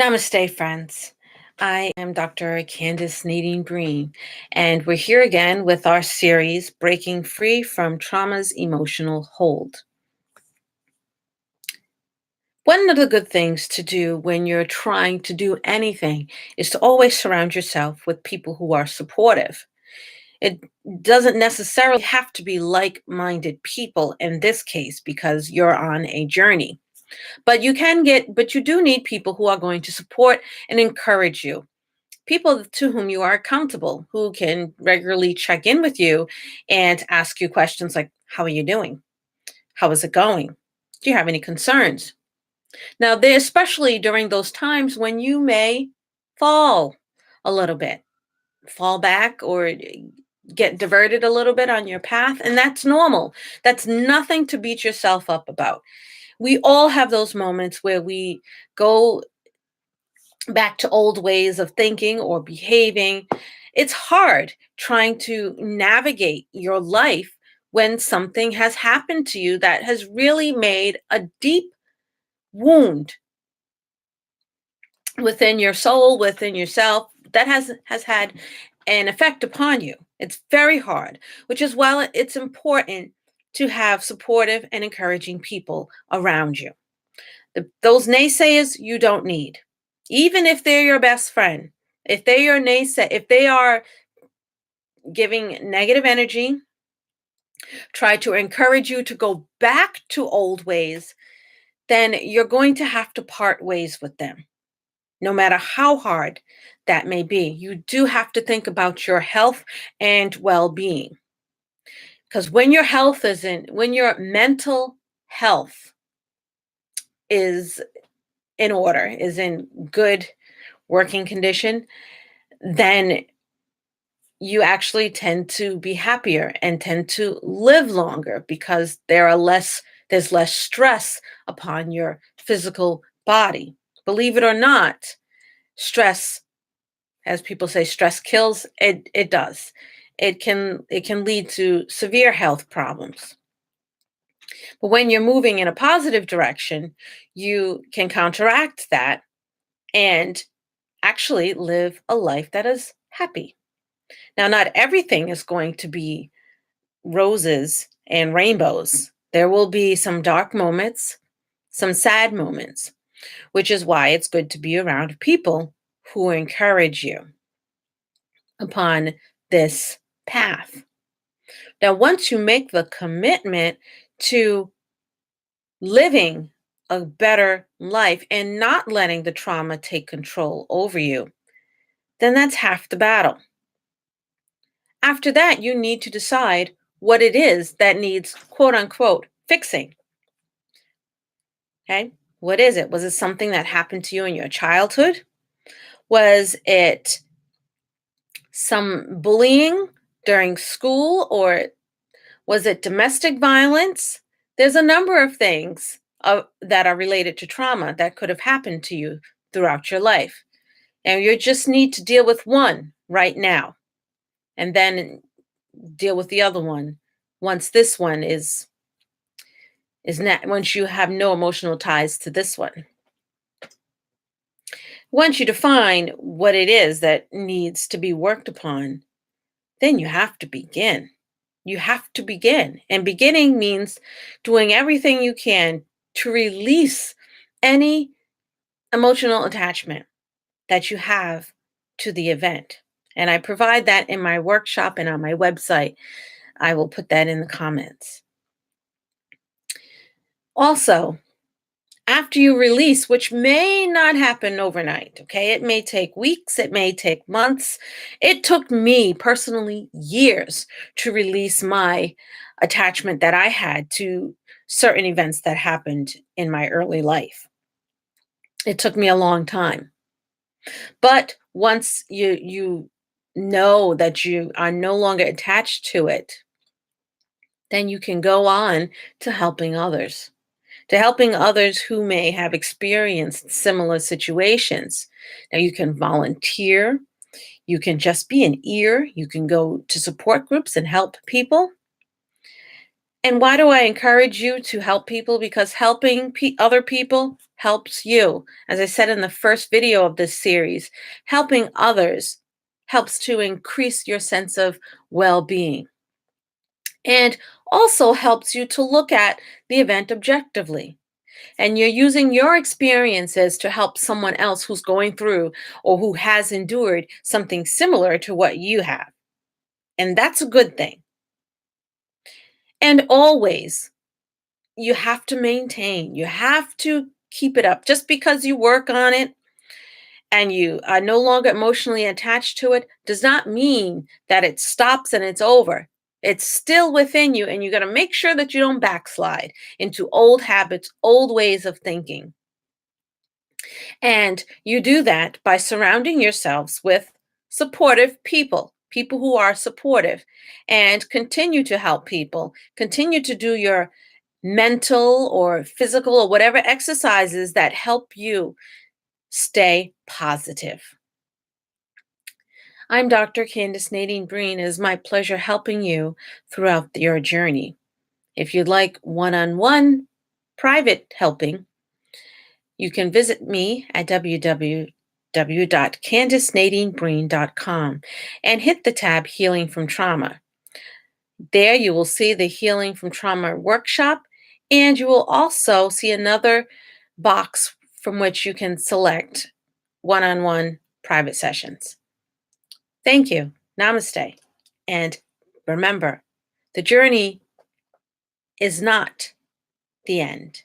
Namaste, friends. I am Dr. Candice Nadine Breen, and we're here again with our series, Breaking Free from Trauma's Emotional Hold. One of the good things to do when you're trying to do anything is to always surround yourself with people who are supportive. It doesn't necessarily have to be like minded people in this case because you're on a journey. But you do need people who are going to support and encourage you, people to whom you are accountable, who can regularly check in with you and ask you questions like, how are you doing? How is it going? Do you have any concerns? Now, they especially during those times when you may fall a little bit, fall back or get diverted a little bit on your path, and that's normal. That's nothing to beat yourself up about. We all have those moments where we go back to old ways of thinking or behaving. It's hard trying to navigate your life when something has happened to you that has really made a deep wound within your soul, within yourself, that has had an effect upon you. It's very hard, which is why it's important to have supportive and encouraging people around you. Those naysayers you don't need. Even if they're your best friend, if they are giving negative energy, try to encourage you to go back to old ways, then you're going to have to part ways with them, no matter how hard that may be. You do have to think about your health and well being. Because when your mental health is in order, is in good working condition, then you actually tend to be happier and tend to live longer because there's less stress upon your physical body. Believe it or not, stress, as people say, stress kills. It does. It can lead to severe health problems. But when you're moving in a positive direction, you can counteract that and actually live a life that is happy. Now, not everything is going to be roses and rainbows. There will be some dark moments, some sad moments, which is why it's good to be around people who encourage you upon this path. Now, once you make the commitment to living a better life and not letting the trauma take control over you, then that's half the battle. After that, you need to decide what it is that needs, quote unquote, fixing. Okay. What is it? Was it something that happened to you in your childhood? Was it some bullying during school, or was it domestic violence? There's a number of things that are related to trauma that could have happened to you throughout your life. And you just need to deal with one right now and then deal with the other one once this one is not once you have no emotional ties to this one. Once you define what it is that needs to be worked upon, then you have to begin. You have to begin. And beginning means doing everything you can to release any emotional attachment that you have to the event. And I provide that in my workshop and on my website. I will put that in the comments. Also, after you release, which may not happen overnight, okay? It may take weeks, it may take months. It took me personally years to release my attachment that I had to certain events that happened in my early life. It took me a long time. But once you know that you are no longer attached to it, then you can go on to helping others, who may have experienced similar situations. Now, you can volunteer, you can just be an ear, you can go to support groups and help people. And why do I encourage you to help people? Because helping other people helps you. As I said in the first video of this series, helping others helps to increase your sense of well being and also helps you to look at the event objectively. And you're using your experiences to help someone else who's going through or who has endured something similar to what you have. And that's a good thing. And always, you have to maintain, you have to keep it up. Just because you work on it and you are no longer emotionally attached to it does not mean that it stops and it's over. It's still within you, and you got to make sure that you don't backslide into old habits, old ways of thinking. And you do that by surrounding yourselves with supportive people, people who are supportive, and continue to help people, continue to do your mental or physical or whatever exercises that help you stay positive. I'm Dr. Candace Nadine Breen. It is my pleasure helping you throughout your journey. If you'd like one on one private helping, you can visit me at www.candicenadinebreen.com and hit the tab Healing from Trauma. There you will see the Healing from Trauma workshop, and you will also see another box from which you can select one on one private sessions. Thank you. Namaste. And remember, the journey is not the end.